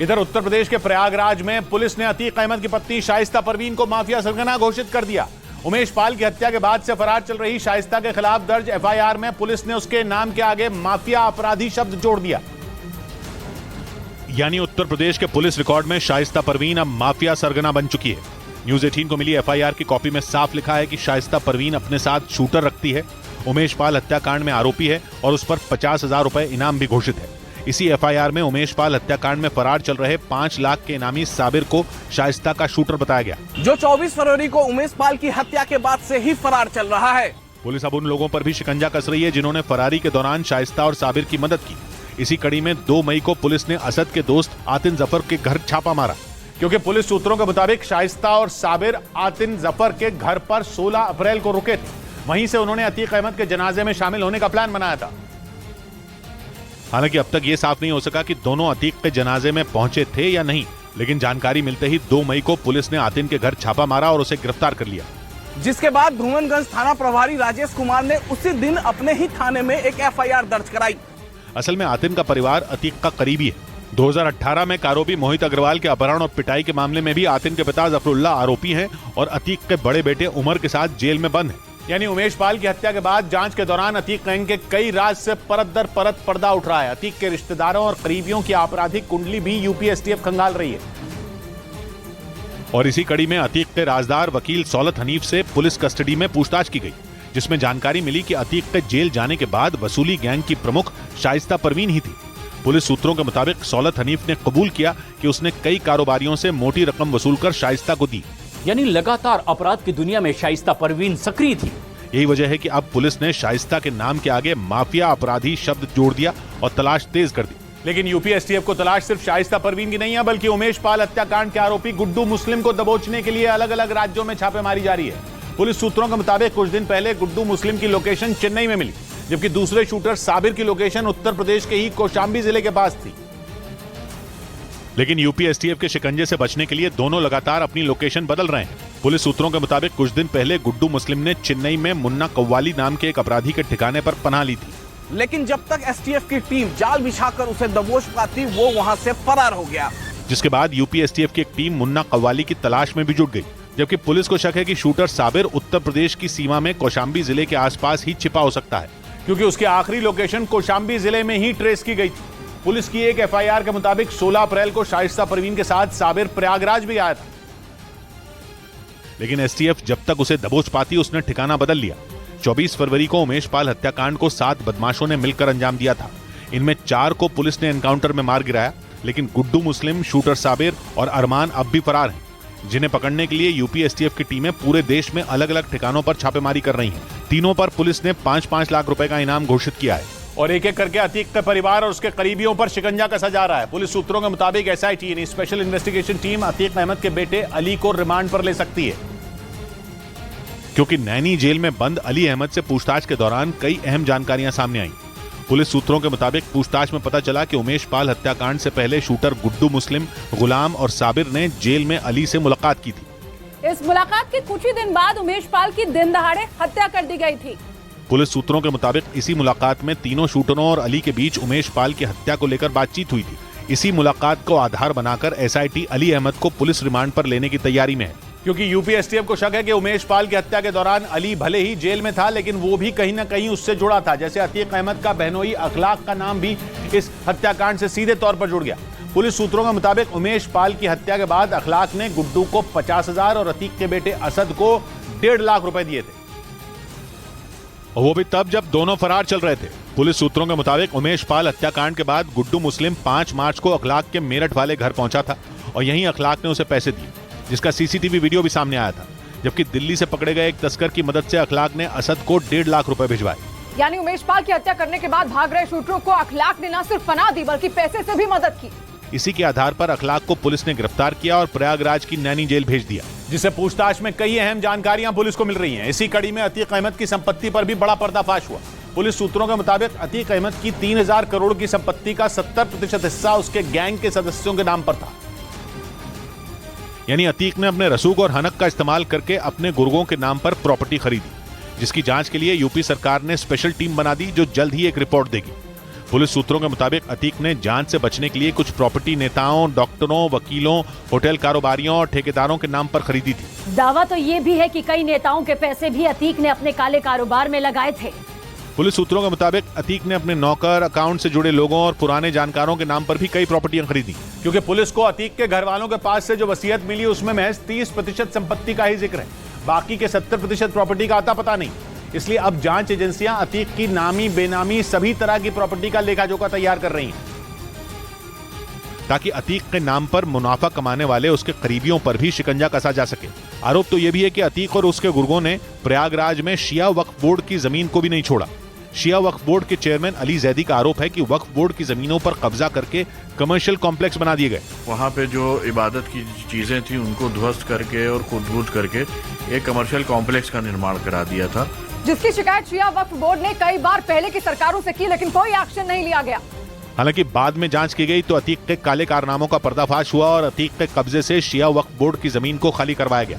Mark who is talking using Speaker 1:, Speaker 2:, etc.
Speaker 1: इधर उत्तर प्रदेश के प्रयागराज में पुलिस ने अतीक अहमद की पत्नी शाइस्ता परवीन को माफिया सरगना घोषित कर दिया। उमेश पाल की हत्या के बाद से फरार चल रही शाइस्ता के खिलाफ दर्ज एफआईआर में पुलिस ने उसके नाम के आगे माफिया अपराधी शब्द जोड़ दिया। यानी उत्तर प्रदेश के पुलिस रिकॉर्ड में शाइस्ता परवीन अब माफिया सरगना बन चुकी है। न्यूज 18 को मिली एफआईआर की कॉपी में साफ लिखा है कि शाइस्ता परवीन अपने साथ शूटर रखती है, उमेश पाल हत्याकांड में आरोपी है और उस पर 50,000 रुपए इनाम भी घोषित है। इसी एफआईआर में उमेश पाल हत्याकांड में फरार चल रहे 5 लाख के इनामी साबिर को शाइस्ता का शूटर बताया गया,
Speaker 2: जो 24 फरवरी को उमेश पाल की हत्या के बाद से ही फरार चल रहा है।
Speaker 1: पुलिस अब उन लोगों पर भी शिकंजा कस रही है जिन्होंने फरारी के दौरान शाइस्ता और साबिर की मदद की। इसी कड़ी में 2 मई को पुलिस ने असद के दोस्त आतिन जफर के घर छापा मारा, क्योंकि पुलिस सूत्रों के मुताबिक शाइस्ता और साबिर आतिन जफर के घर पर 16 अप्रैल को रुके थे। वहीं से उन्होंने अतीक अहमद के जनाजे में शामिल होने का प्लान बनाया था। हालांकि अब तक यह साफ नहीं हो सका कि दोनों अतीक के जनाजे में पहुंचे थे या नहीं, लेकिन जानकारी मिलते ही 2 मई को पुलिस ने आतिन के घर छापा मारा और उसे गिरफ्तार कर लिया,
Speaker 2: जिसके बाद भुवनगंज थाना प्रभारी राजेश कुमार ने उसी दिन अपने ही थाने में एक एफआईआर दर्ज कराई।
Speaker 1: असल में आतिन का परिवार अतीक का करीबी है। 2018 में आरोपी मोहित अग्रवाल के अपहरण और पिटाई के मामले में भी आतिन के पिता जफरुल्लाह आरोपी हैं और अतीक के बड़े बेटे उमर के साथ जेल में बंद है। यानी उमेश पाल की हत्या के बाद जांच के दौरान अतीक गैंग के कई राज से परत दर परत पर्दा उठ रहा है। अतीक के रिश्तेदारों और करीबियों की आपराधिक कुंडली भी यूपी एसटीएफ खंगाल रही है। और इसी कड़ी में अतीक के राजदार वकील सौलत हनीफ से पुलिस कस्टडी में पूछताछ की गई, जिसमें जानकारी मिली कि अतीक के जेल जाने के बाद वसूली गैंग की प्रमुख शाइस्ता परवीन ही थी। पुलिस सूत्रों के मुताबिक सौलत हनीफ ने कबूल किया कि उसने कई कारोबारियों से मोटी रकम वसूलकर शाइस्ता को दी।
Speaker 3: यानी लगातार अपराध की दुनिया में शाइस्ता परवीन सक्रिय थी।
Speaker 1: यही वजह है कि अब पुलिस ने शाइस्ता के नाम के आगे माफिया अपराधी शब्द जोड़ दिया और तलाश तेज कर दी। लेकिन यूपी एसटीएफ को तलाश सिर्फ शाइस्ता परवीन की नहीं है, बल्कि उमेश पाल हत्याकांड के आरोपी गुड्डू मुस्लिम को दबोचने के लिए अलग अलग राज्यों में छापेमारी जारी है। पुलिस सूत्रों के मुताबिक कुछ दिन पहले गुड्डू मुस्लिम की लोकेशन चेन्नई में मिली, जबकि दूसरे शूटर साबिर की लोकेशन उत्तर प्रदेश के ही कौशाम्बी जिले के पास थी। लेकिन यूपी एसटीएफ के शिकंजे से बचने के लिए दोनों लगातार अपनी लोकेशन बदल रहे हैं। पुलिस सूत्रों के मुताबिक कुछ दिन पहले गुड्डू मुस्लिम ने चेन्नई में मुन्ना कव्वाली नाम के एक अपराधी के ठिकाने पर पनाह ली थी,
Speaker 2: लेकिन जब तक एसटीएफ की टीम जाल बिछाकर उसे दबोच पाती, वो वहां से फरार हो गया।
Speaker 1: जिसके बाद यूपी एसटीएफ की एक टीम मुन्ना कव्वाली की तलाश में भी जुट गई, जबकि पुलिस को शक है कि शूटर साबिर उत्तर प्रदेश की सीमा में कौशाम्बी जिले के आसपास ही छिपा हो सकता है, क्योंकि उसकी आखिरी लोकेशन कौशाम्बी जिले में ही ट्रेस की गई थी। पुलिस की एक एफआईआर के मुताबिक 16 अप्रैल को शाइस्ता परवीन के साथ साबिर प्रयागराज भी आया था, लेकिन एसटीएफ जब तक उसे दबोच पाती उसने ठिकाना बदल लिया। 24 फरवरी को उमेश पाल हत्याकांड को 7 बदमाशों ने मिलकर अंजाम दिया था। इनमें 4 को पुलिस ने एनकाउंटर में मार गिराया, लेकिन गुड्डू मुस्लिम, शूटर साबिर और अरमान अब भी फरार हैं, जिन्हें पकड़ने के लिए यूपी एसटीएफ की टीमें पूरे देश में अलग अलग ठिकानों पर छापेमारी कर रही हैं। तीनों पर पुलिस ने 5-5 लाख रुपए का इनाम घोषित किया है और एक एक करके अतीक के परिवार और उसके करीबियों पर शिकंजा कसा जा रहा है। पुलिस सूत्रों के मुताबिक एसआईटी यानी special investigation team Atiq Ahmed के बेटे अली को रिमांड पर ले सकती है, क्योंकि नैनी जेल में बंद अली अहमद से पूछताछ के दौरान कई अहम जानकारियां सामने आई। पुलिस सूत्रों के मुताबिक पूछताछ में पता चला कि उमेश पाल हत्याकांड से पहले शूटर गुड्डू मुस्लिम, गुलाम और साबिर ने जेल में अली से मुलाकात की थी।
Speaker 4: इस मुलाकात के कुछ ही दिन बाद उमेश पाल की दिन दहाड़े हत्या कर दी गई थी।
Speaker 1: पुलिस सूत्रों के मुताबिक इसी मुलाकात में तीनों शूटरों और अली के बीच उमेश पाल की हत्या को लेकर बातचीत हुई थी। इसी मुलाकात को आधार बनाकर एसआईटी अली अहमद को पुलिस रिमांड पर लेने की तैयारी में है, क्योंकि यूपी एसटीएफ को शक है कि उमेश पाल की हत्या के दौरान अली भले ही जेल में था, लेकिन वो भी कहीं ना कहीं उससे जुड़ा था। जैसे अतीक अहमद का बहनोई अखलाक का नाम भी इस हत्याकांड से सीधे तौर पर जुड़ गया। पुलिस सूत्रों के मुताबिक उमेश पाल की हत्या के बाद अखलाक ने गुड्डू को 50,000 और अतीक के बेटे असद को 1.5 लाख रुपए दिए थे, और वो भी तब जब दोनों फरार चल रहे थे। पुलिस सूत्रों के मुताबिक उमेश पाल हत्याकांड के बाद गुड्डू मुस्लिम 5 मार्च को अखलाक के मेरठ वाले घर पहुंचा था और यहीं अखलाक ने उसे पैसे दिए, जिसका सीसीटीवी वीडियो भी सामने आया था। जबकि दिल्ली से पकड़े गए एक तस्कर की मदद से अखलाक ने असद को 1.5 लाख रुपए भिजवाए।
Speaker 4: यानी उमेश पाल की हत्या करने के बाद भाग रहे शूटरों को अखलाक ने न सिर्फ पनाह दी, बल्कि पैसे से भी मदद की।
Speaker 1: इसी के आधार पर अखलाक को पुलिस ने गिरफ्तार किया और प्रयागराज की नैनी जेल भेज दिया, जिससे पूछताछ में कई अहम जानकारियां पुलिस को मिल रही हैं। इसी कड़ी में अतीक अहमद की संपत्ति पर भी बड़ा पर्दाफाश हुआ। पुलिस सूत्रों के मुताबिक अतीक अहमद की 3,000 करोड़ की संपत्ति का 70% हिस्सा उसके गैंग के सदस्यों के नाम पर था। यानी अतीक ने अपने रसूख और हनक का इस्तेमाल करके अपने गुर्गों के नाम पर प्रॉपर्टी खरीदी, जिसकी जांच के लिए यूपी सरकार ने स्पेशल टीम बना दी, जो जल्द ही एक रिपोर्ट देगी। पुलिस सूत्रों के मुताबिक अतीक ने जांच से बचने के लिए कुछ प्रॉपर्टी नेताओं, डॉक्टरों, वकीलों, होटल कारोबारियों और ठेकेदारों के नाम पर खरीदी थी।
Speaker 5: दावा तो ये भी है कि कई नेताओं के पैसे भी अतीक ने अपने काले कारोबार में लगाए थे।
Speaker 1: पुलिस सूत्रों के मुताबिक अतीक ने अपने नौकर, अकाउंट से जुड़े लोगों और पुराने जानकारों के नाम पर भी कई प्रॉपर्टियां खरीदी।
Speaker 6: क्योंकि पुलिस को अतीक के घर वालों के पास से जो वसीयत मिली उसमें महज 30% संपत्ति का ही जिक्र है, बाकी के 70% प्रॉपर्टी का आता पता नहीं। इसलिए अब जांच एजेंसियां अतीक की नामी बेनामी सभी तरह की प्रॉपर्टी का लेखा जोखा तैयार कर रही हैं,
Speaker 1: ताकि अतीक के नाम पर मुनाफा कमाने वाले उसके करीबियों पर भी शिकंजा कसा जा सके। आरोप तो यह भी है कि अतीक और उसके गुर्गों ने प्रयागराज में शिया वक्फ बोर्ड की जमीन को भी नहीं छोड़ा। शिया वक्फ बोर्ड के चेयरमैन अली जैदी का आरोप है कि वक्फ बोर्ड की जमीनों पर कब्जा करके कमर्शियल कॉम्प्लेक्स बना दिए गए।
Speaker 7: वहाँ पे जो इबादत की चीजें थी उनको ध्वस्त करके और खुदबूद करके एक कमर्शियल कॉम्प्लेक्स का निर्माण करा दिया था,
Speaker 4: जिसकी शिकायत शिया वक्फ बोर्ड ने कई बार पहले की सरकारों से की, लेकिन कोई एक्शन नहीं लिया गया।
Speaker 1: हालांकि बाद में जांच की गई तो अतीक के काले कारनामों का पर्दाफाश हुआ और अतीक के कब्जे से शिया वक्फ बोर्ड की जमीन को खाली करवाया गया।